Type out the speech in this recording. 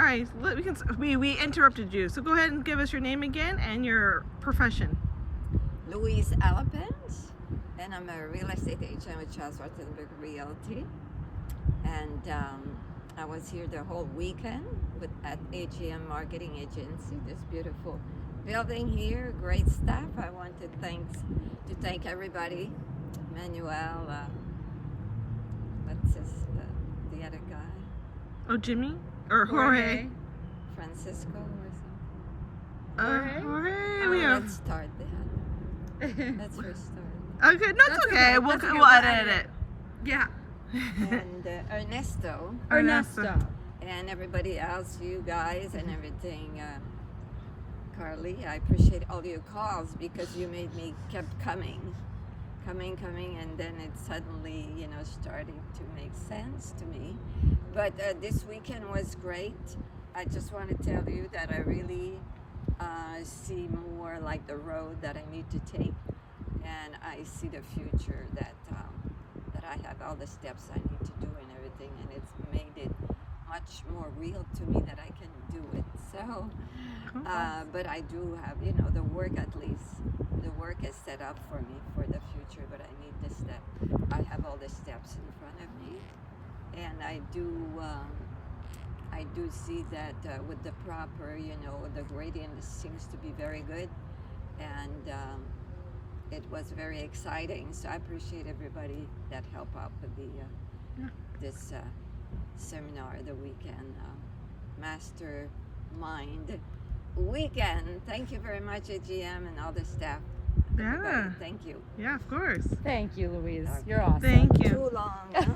All right, we interrupted you, so go ahead and give us your name again and your profession. Louise Alapens, and I'm a real estate agent with Charles Rottenberg Realty. And I was here the whole weekend at AGM Marketing Agency, this beautiful building here, great staff. I want to thank everybody. Manuel, what's the other guy? Oh, Jimmy? Or Jorge? Francisco or something. Jorge? Let's start that. Let's restart. Okay, no, it's okay. We'll edit it. Yeah. And Ernesto. And everybody else, you guys and everything. Carly, I appreciate all your calls because you made me kept coming, and then it suddenly, starting to make sense to me. But this weekend was great. I just want to tell you that I really see more like the road that I need to take, and I see the future that I have all the steps I need to do and everything, and it's made it much more real to me that I can do it. So, but I do have, the work at least. The work is set up for me for the future, but I need the step. I have all the steps in front of me, and I do see that with the proper, the gradient seems to be very good, and it was very exciting. So I appreciate everybody that helped out with this seminar, the weekend mastermind weekend. Thank you very much, AGM and all the staff. Yeah. Everybody, thank you. Yeah, of course. Thank you, Louise. Okay. You're awesome. Thank you. Too long, huh?